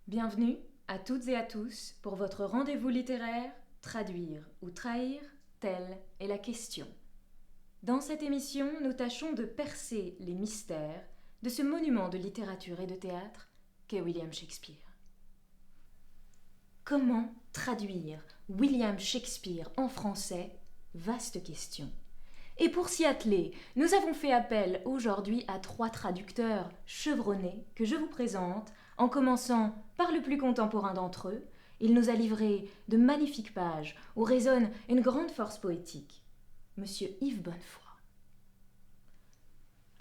Bienvenue à toutes et à tous pour votre rendez-vous littéraire Traduire ou trahir, telle est la question. Dans cette émission, nous tâchons de percer les mystères de ce monument de littérature et de théâtre qu'est William Shakespeare. Comment traduire William Shakespeare en français? Vaste question. Et pour s'y atteler, nous avons fait appel aujourd'hui à 3 traducteurs chevronnés que je vous présente, en commençant par le plus contemporain d'entre eux. Il nous a livré de magnifiques pages où résonne une grande force poétique, Monsieur Yves Bonnefoy.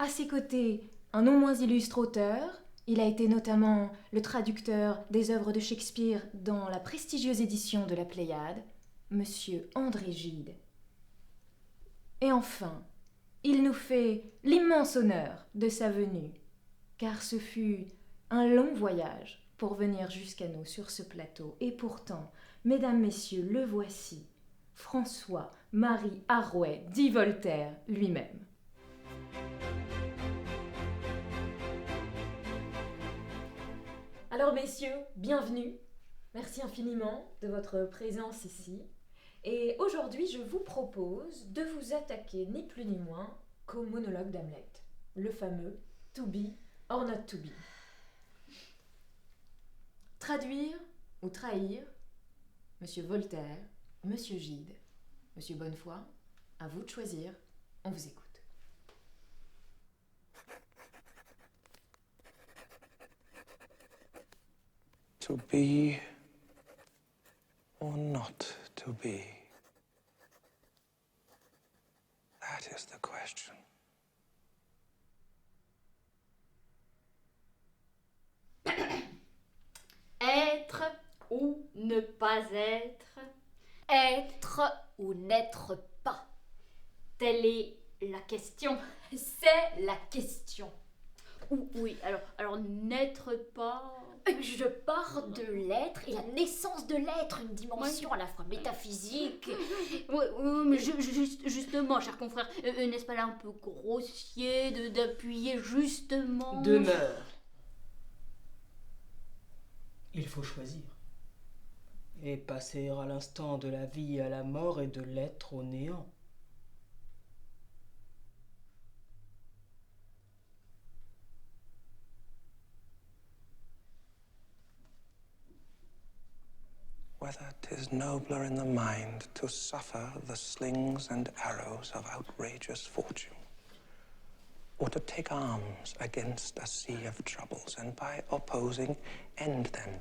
À ses côtés, un non moins illustre auteur. Il a été notamment le traducteur des œuvres de Shakespeare dans la prestigieuse édition de la Pléiade, Monsieur André Gide. Et enfin, il nous fait l'immense honneur de sa venue, car ce fut un long voyage pour venir jusqu'à nous sur ce plateau. Et pourtant, mesdames, messieurs, le voici, François-Marie Arouet, dit Voltaire lui-même. Alors messieurs, bienvenue. Merci infiniment de votre présence ici. Et aujourd'hui, je vous propose de vous attaquer ni plus ni moins qu'au monologue d'Hamlet, le fameux « to be or not to be ». Traduire ou trahir, Monsieur Voltaire, Monsieur Gide, Monsieur Bonnefoy, à vous de choisir, on vous écoute. To be or not to be? That is the question. Être ou ne pas être, être ou n'être pas. Telle est la question. C'est la question. Oui, alors n'être pas... Je pars de l'être et la naissance de l'être, une dimension à la fois métaphysique. Oui, mais justement, cher confrère, n'est-ce pas là un peu grossier d'appuyer justement... Demeure. Il faut choisir. Et passer à l'instant de la vie à la mort et de l'être au néant. Whether 'tis nobler in the mind to suffer the slings and arrows of outrageous fortune, or to take arms against a sea of troubles, and by opposing end them.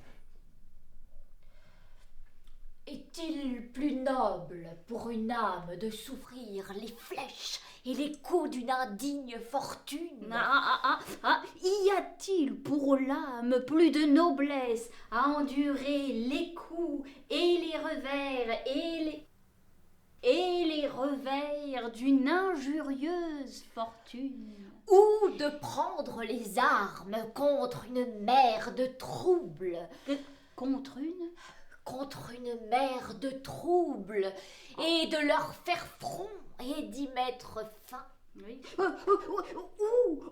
Est-il plus noble pour une âme de souffrir les flèches et les coups d'une indigne fortune? Y a-t-il pour l'âme plus de noblesse à endurer les coups et les revers et les revers d'une injurieuse fortune? Ou de prendre les armes contre une mer de troubles? Contre une mer de troubles, et de leur faire front et d'y mettre fin. Oui.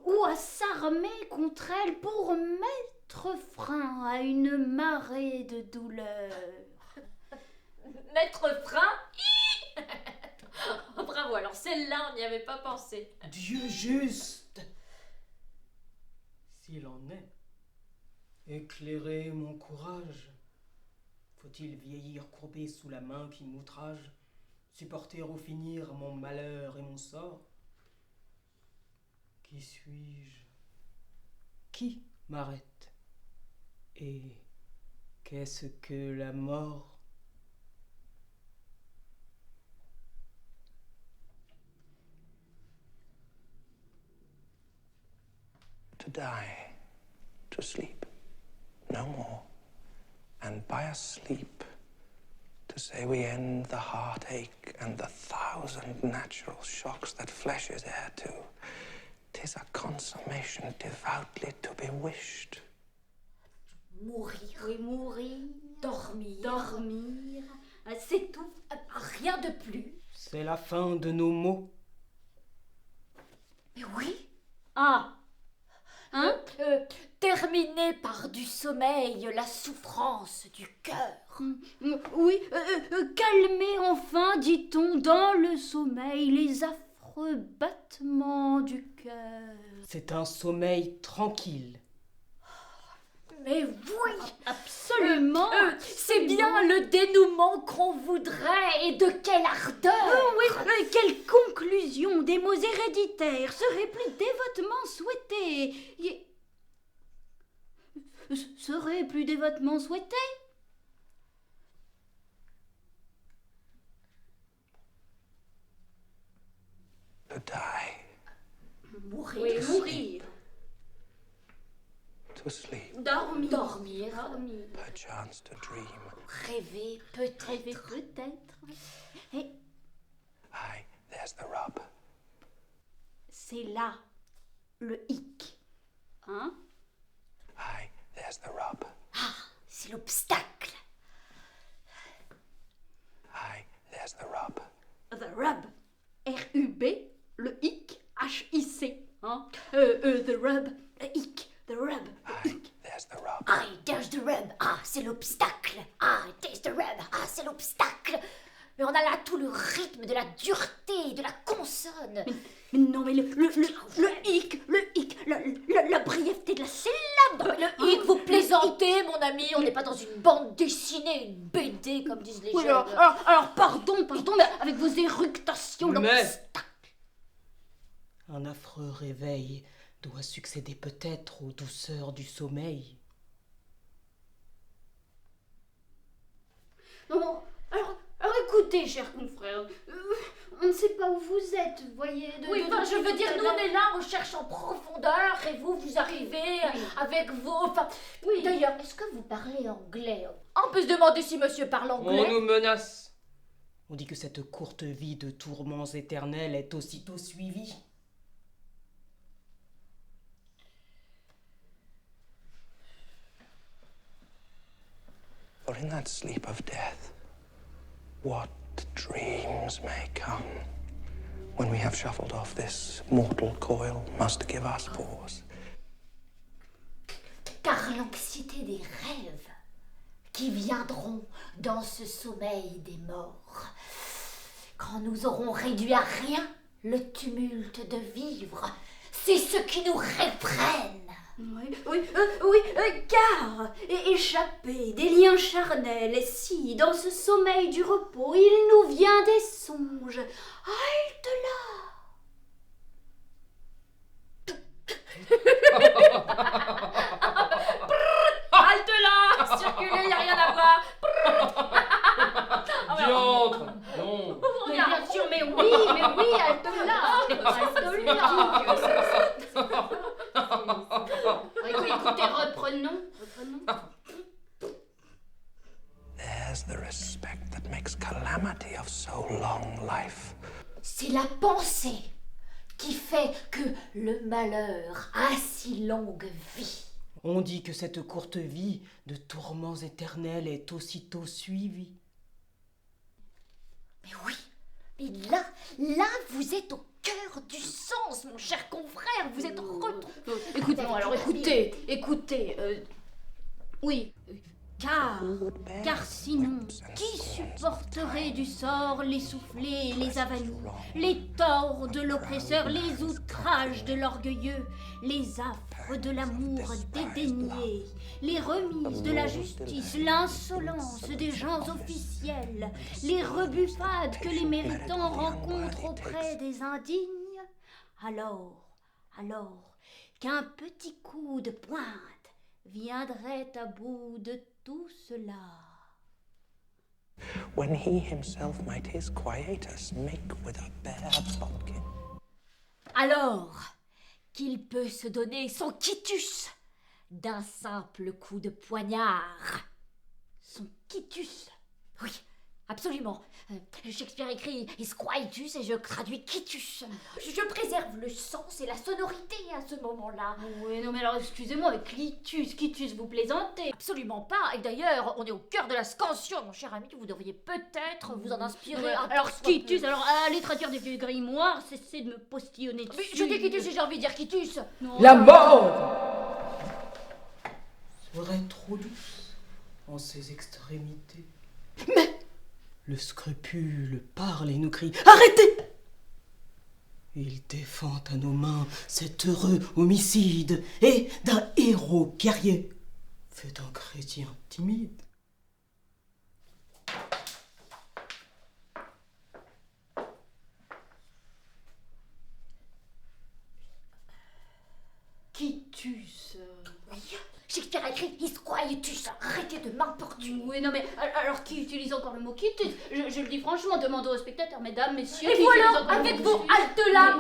Ou à s'armer contre elle pour mettre frein à une marée de douleur. Mettre frein? Bravo, alors celle-là, on n'y avait pas pensé. Dieu juste! S'il en est, éclairez mon courage. Faut-il vieillir courbé sous la main qui m'outrage, supporter au finir mon malheur et mon sort? Qui suis-je? Qui m'arrête? Et qu'est-ce que la mort? To die, to sleep, no more. And by a sleep, to say we end the heartache and the 1,000 natural shocks that flesh is heir to, 'tis a consummation devoutly to be wished. Mourir. Oui, mourir. Dormir. C'est tout. Rien de plus. C'est la fin de nos mots. Mais oui. Ah. Hein? terminer par du sommeil la souffrance du cœur. Oui, calmer enfin, dit-on, dans le sommeil les affreux battements du cœur. C'est un sommeil tranquille. Mais oui, Absolument. c'est bien le dénouement qu'on voudrait, et de quelle ardeur! Oui, quelle conclusion! Des mots héréditaires seraient plus dévotement souhaités. Seraient plus dévotement souhaités? To die, Mourir. Oui, mourir. to sleep, Dormir. perchance to dream. Rêver, peut-être. Rêver peut-être. Et Aye, there's the rub. c'est là le hic. Hein? Aye, there's the rub. C'est l'obstacle. Aye, there's the rub. The rub. R-U-B, le hic, H-I-C. Hein? The rub, le hic, the rub, le Aye, hic. there's the rub. Ah, there's the rub. Ah, c'est l'obstacle. Ah, there's the rub. Ah, c'est l'obstacle. Mais on a là tout le rythme de la dureté, de la consonne. Mais non, mais le hic, la brièveté de la syllabe. Non, mais le hic, vous plaisantez, mon ami. On n'est pas dans une bande dessinée, une BD, comme disent les Oui, jeunes. alors, pardon, mais avec vos éructations, Mais- l'obstacle. Un affreux réveil doit succéder peut-être aux douceurs du sommeil. Non, alors écoutez, chers confrères, on ne sait pas où vous êtes, vous voyez. Oui, enfin, je veux dire, nous on est là, on cherche en profondeur, et vous arrivez avec vos... Enfin, Oui. d'ailleurs, est-ce que vous parlez anglais? On peut se demander si monsieur parle anglais. On nous menace. On dit que cette courte vie de tourments éternels est aussitôt suivie. For in that sleep of death, what dreams may come when we have shuffled off this mortal coil must give us pause. Car l'anxiété des rêves qui viendront dans ce sommeil des morts, quand nous aurons réduit à rien le tumulte de vivre, c'est ce qui nous réprenne. Oui, car échappé des liens charnels, et si dans ce sommeil du repos il nous vient des songes, halte là. Halte là, circulez, y a rien à voir. Diantre! Non! Mais bien sûr, mais oui, halte là. Halte là. Écoutez, reprenons. There's the respect that makes calamity of so long life. C'est la pensée qui fait que le malheur a si longue vie. On dit que cette courte vie de tourments éternels est aussitôt suivie. Mais oui, mais là, vous êtes au cœur du sens, mon cher confrère, vous êtes retrouvé. Écoutez, non, alors écoutez, oui, car sinon, qui supporterait du sort les soufflets et les avanies, les torts de l'oppresseur, les outrages de l'orgueilleux, les affres de l'amour dédaigné, les remises de la justice, l'insolence des gens officiels, les rebuffades que les méritants rencontrent auprès des indignes? Alors, qu'un petit coup de pointe viendrait à bout de tout cela. When he himself might his quietus make with a bare bodkin. Alors qu'il peut se donner son quitus d'un simple coup de poignard. Son quitus. Oui, absolument. Shakespeare écrit his quietus et je traduis quitus. Je préserve le sens et la sonorité à ce moment-là. Oui, non mais alors excusez-moi, avec quitus, vous plaisantez. Absolument pas. Et d'ailleurs, on est au cœur de la scansion, mon cher ami. Vous devriez peut-être vous en inspirer. Alors quitus, alors allez traduire des vieux grimoires, cessez de me postillonner dessus. Mais je dis quitus et j'ai envie de dire quitus. Non. La mort! pour être trop douce en ses extrémités. Mais le scrupule parle et nous crie « Arrêtez !» Il défend à nos mains cet heureux homicide et d'un héros guerrier fait un chrétien timide. Quitus. Shakespeare a écrit His quietus. Arrêtez de m'importuner. Oui, non, mais alors qui utilise encore le mot quitus? Je le dis franchement, demandez aux spectateurs, mesdames, messieurs. Et qui vous utilise alors, encore le avec mot vos quitus? haltes là,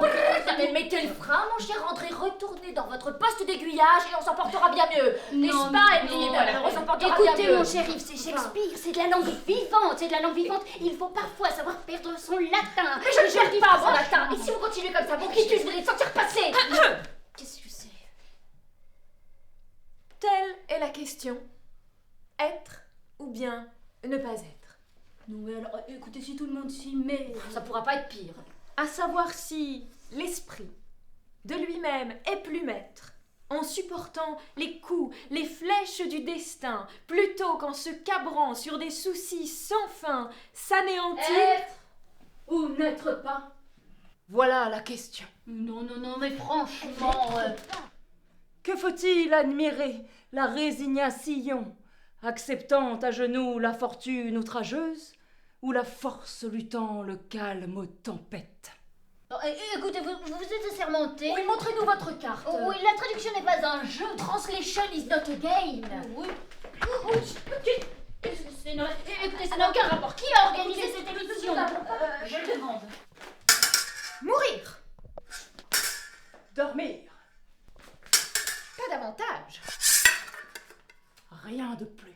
mais mettez le frein, mon cher André, retournez dans votre poste d'aiguillage et on s'en portera bien mieux. N'est-ce Non, pas, non, Émilie? alors, On s'en portera bien écoutez, mieux. mon cher Yves, c'est Shakespeare, c'est de la langue vivante, c'est de la langue vivante. Il faut parfois savoir perdre son latin. Mais je ne le dis perds pas mon franchement. latin. Et si vous continuez comme ça, mon quitus, vous allez le sentir passer. Qu'est-ce que c'est? Telle est la question. Être ou bien ne pas être. Non, mais alors, écoutez, si tout le monde s'y met. Ça pourra pas être pire. À savoir si l'esprit de lui-même est plus maître, en supportant les coups, les flèches du destin, plutôt qu'en se cabrant sur des soucis sans fin, s'anéantir. Être ou n'être pas? Voilà la question. Non, non, non, mais franchement. Que faut-il admirer? La résignation, acceptant à genoux la fortune outrageuse, ou la force luttant le calme aux tempêtes? Écoutez, vous êtes assermenté. Oui, montrez-nous votre carte. Oui, la traduction n'est pas un jeu. Translation is not a game. Oui. Écoutez, ça n'a aucun rapport. Qui a organisé cette émission? Je le demande. Mourir. Dormir. Pas davantage. Rien de plus.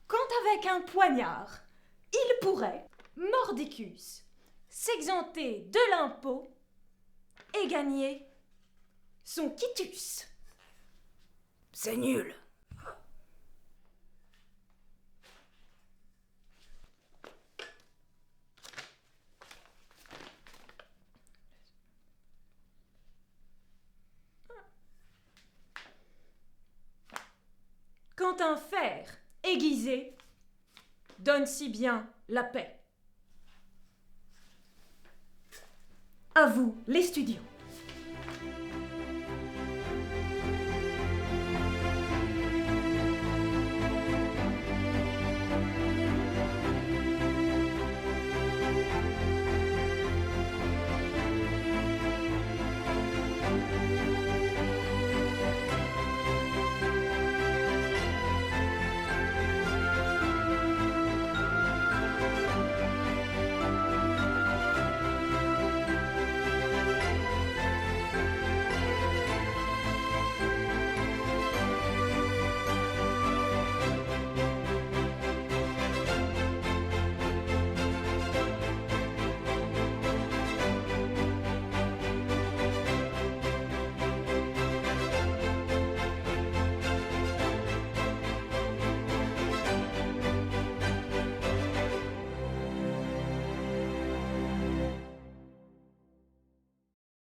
Quand avec un poignard, il pourrait, mordicus, s'exenter de l'impôt et gagner son quitus. C'est nul. Quand un fer aiguisé donne si bien la paix. À vous, les studios.